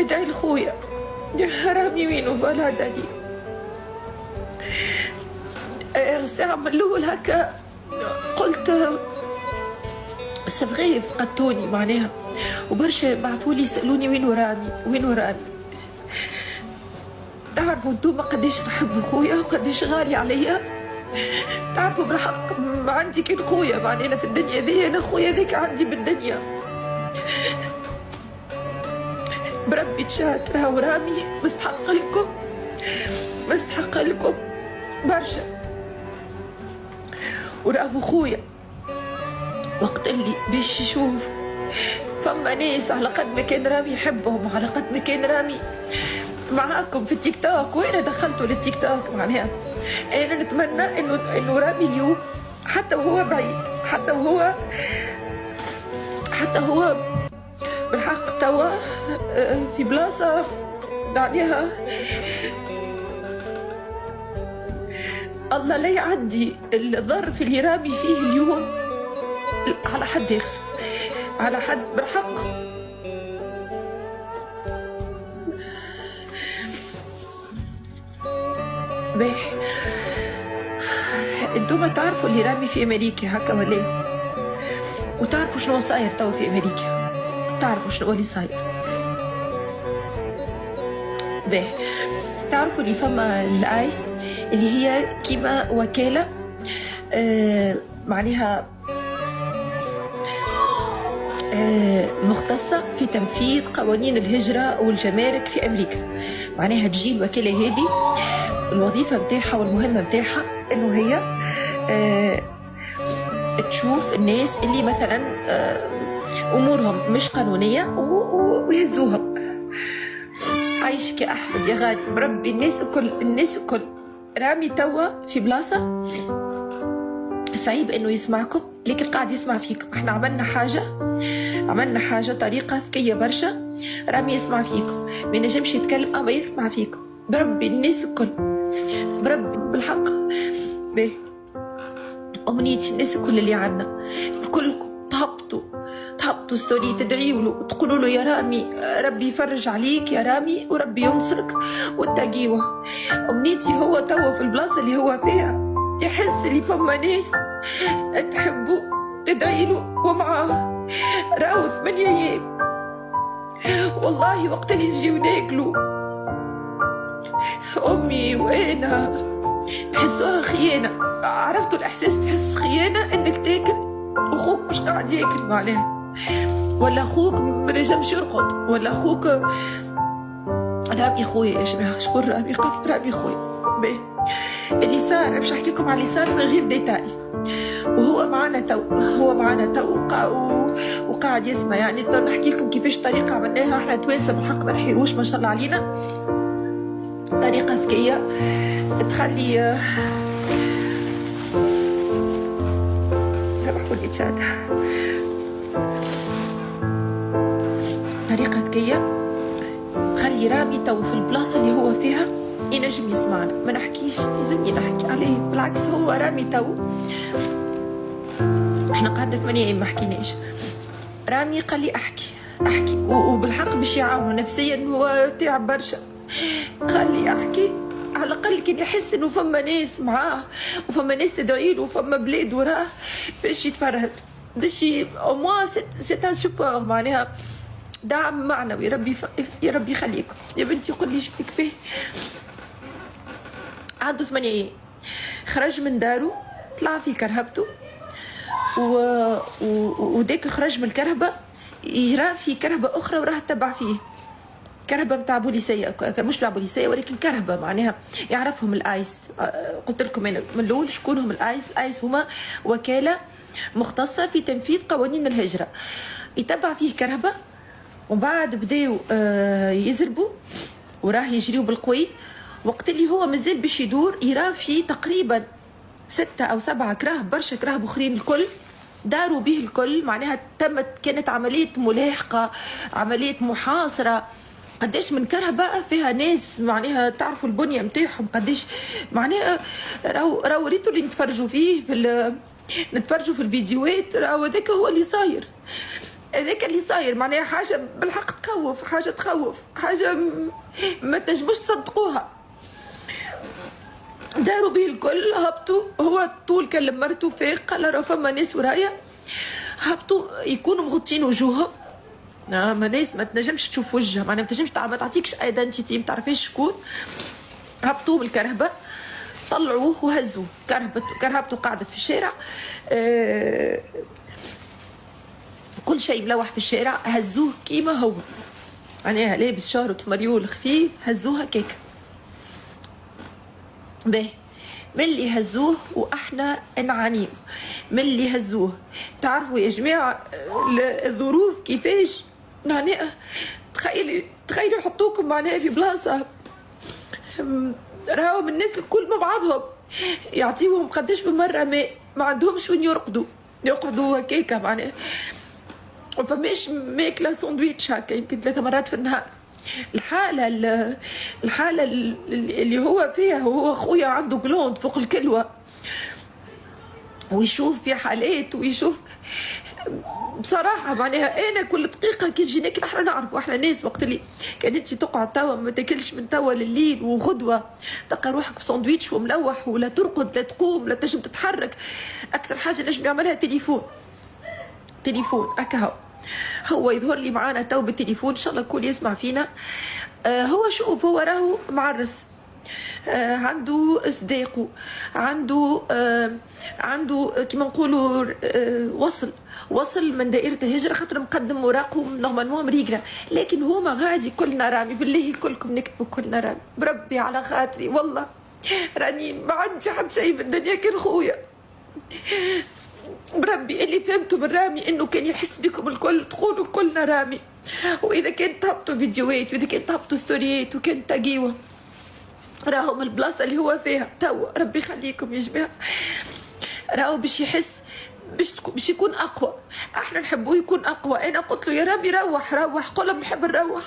ندعي لخويا رامي وينو فلادني. الساعة من الأول هكا قلت سفغي فقدتوني معناها، وبرشا بعثولي يسألوني وينو رامي وينو رامي. تعرفوا انتوما قداش نحب خويا وقداش غالي عليا. تعرفوا بالحق ما عندي كان خويا معناها في الدنيا ذي، انا خويا ذاك عندي بالدنيا. بربي تشهد راهو رامي مستحق لكم، مستحق لكم برشا. وراهو خويا وقت اللي باش يشوف فما ناس على قد ما كان رامي يحبهم، على قد ما كان رامي معاكم في التيك توك، وانا دخلته للتيك توك معناها. انا نتمنى انه رامي اليوم حتى وهو بعيد، حتى وهو بالحق توا في بلاصه معناها الله لا يعدي الظرف اللي رامي فيه اليوم على حد اخر، على حد بالحق. باهي انتوما تعرفوا اللي رامي في امريكا هكا ولا؟ وتعرفوا شنو صاير توا في امريكا؟ تعرفوا شنو اللي صاير؟ باهي تعرفوا اللي فما الايس اللي هي كيما وكاله معناها مختصة في تنفيذ قوانين الهجرة والجمارك في أمريكا. معناها تجي الوكالة هذه الوظيفة متاعها والمهمة متاعها إنه هي تشوف الناس اللي مثلا أمورهم مش قانونية ويهزوهم. عايشك يا أحمد يا غالي بربي. الناس الكل رامي توا في بلاصة صعيب إنه يسمعكم، لكن قاعد يسمع فيكم. احنا عملنا حاجة طريقة ذكية برشا، رامي يسمع فيكم، ما ينجمش يتكلم أما يسمع فيكم. بربي الناس الكل، بربي بالحق. باهي أمنيتي الناس الكل اللي عنا الكلكم تهبطوا ستوري تدعيوا له وتقولوا له يا رامي ربي يفرج عليك يا رامي وربي ينصرك وتلاقيوه. أمنيتي هو توا في البلاصة اللي هو فيها يحس اللي فما ناس تحبه تدعي له ومعاه. راهو 8 أيام والله وقت اللي نجيو ناكلوا أمي وأنا نحسوها خيانة. عرفتوا الإحساس تحس خيانة إنك تاكل وأخوك مش قاعد ياكل معناها، ولا أخوك ما نجمش يرقد، ولا أخوك. رامي خويا يا جماعة، شكون رامي؟ رامي خويا. باهي اللي صار باش نحكي لكم على اللي صار من غير ديتاي. وهو معنا تو وقاعد يسمع. يعني نحكي لكم كيفاش طريقه عملناها احنا توانسه بالحق ما نحيروش ما شاء الله علينا. طريقه ذكيه تخلي طريقه ذكيه تخلي رامي تو في البلاصه اللي هو فيها ينجم يسمعنا. ما نحكيش لازمني نحكي عليه، بالعكس هو رامي تو احنا قعدنا 8 أيام ما حكيناش. رامي قال لي احكي وبالحق باش يعاونه نفسيا، هو تعب برشا. قال لي احكي على الاقل كي يحس انه فما ناس معاه وفما ناس تدعي له وفما بلاد وراه باش يتفرهد، باش او موا سي ان سوبور معناها دعم معنوي. يا ربي يخليكم يا بنتي. قل لي شبيك به. عنده 8 أيام خرج من دارو، طلع في كرهبته وديك خرج من الكرهبة يرى في كرهبة أخرى وراه تبع فيه. كرهبة متاع بوليسية، مش متاع بوليسية ولكن كرهبة معناها يعرفهم الآيس. قلت لكم أنا من الأول شكونهم الآيس. الآيس هما وكالة مختصة في تنفيذ قوانين الهجرة. يتبع فيه كرهبة ومن بعد بداو يزربوا وراه يجريوا بالقوي. وقت اللي هو مازال باش يدور يراه في تقريبا 6 أو 7 كراهب، برشا كراهب اخرين الكل داروا به الكل. معناها كانت عمليه ملاحقه، عمليه محاصره. قداش من كرهبه فيها ناس معناها تعرفوا البنيه نتاعهم قداش معناها. راهو ريتو اللي نتفرجوا فيه نتفرجوا في الفيديوهات، راهو هذاك هو اللي صاير. هذاك اللي صاير معناها حاجه بالحق تخوف، حاجه تخوف، حاجه ما تنجموش تصدقوها. داروا به الكل، هبطوا، هو طول كلم مرته فاق قال راه فما ناس ورايا، هبطوا يكونوا مغطين وجوههم. ما ناس ما تنجمش تشوف وجهها، معناها ما تنجمش ما تعطيكش ايدنتيتي، ما تعرفيش شكون. هبطوه بالكرهبه، طلعوه وهزوه، كرهبته قاعده في الشارع، كل شيء ملوح في الشارع، هزوه كيما هو معناها لابس شارة مريول خفيف، هزوه هكاك. باهي ملي هزوه واحنا نعانيه، ملي هزوه تعرفوا يا جماعه الظروف كيفاش، معناها تخيلوا يحطوكم معناها في بلاصه راهم الناس الكل مع بعضهم، يعطيوهم قداش بمره ماء، ما عندهمش وين يقعدوا هكاكا، معناها وفماش ماكله ساندويتش هكا يمكن 3 مرات في النهار. الحاله اللي هو فيها، وهو خويا عنده جلوند فوق الكلوه، ويشوف في حالات ويشوف بصراحه معناها انا كل دقيقه كي تجي ناكل، احنا نعرفوا احنا ناس وقت اللي كان انت تقعد توا ما تاكلش من توا لليل، وغدوه تلقى روحك بساندويتش وملوح، ولا ترقد لا تقوم لا تنجم تتحرك، اكثر حاجه نجم يعملها تليفون هكا. هو يظهر لي معانا تو بالتليفون، ان شاء الله الكل يسمع فينا. هو شوف، هو راهو معرس، عنده صداقه، عنده كيما نقولوا وصل من دائرة الهجرة، خاطر مقدم وراقه نورمالمون مريقرا، لكن هما غادي كلنا رامي، بالله كلكم نكتبوا كلنا رامي، بربي على خاطري والله راني ما عندي حد شيء في الدنيا كان خويا، بربي اللي فهمته من رامي انه كان يحس بكم الكل تقولوا كلنا رامي، واذا كان تهبطوا فيديوهات واذا كان تهبطوا ستوريات وكان تاقيوه راهو من البلاصه اللي هو فيها توا، ربي يخليكم يا جماعه، راهو باش يحس باش يكون اقوى، احنا نحبوه يكون اقوى. انا قلت له يا رامي روح قول له نحب نروح،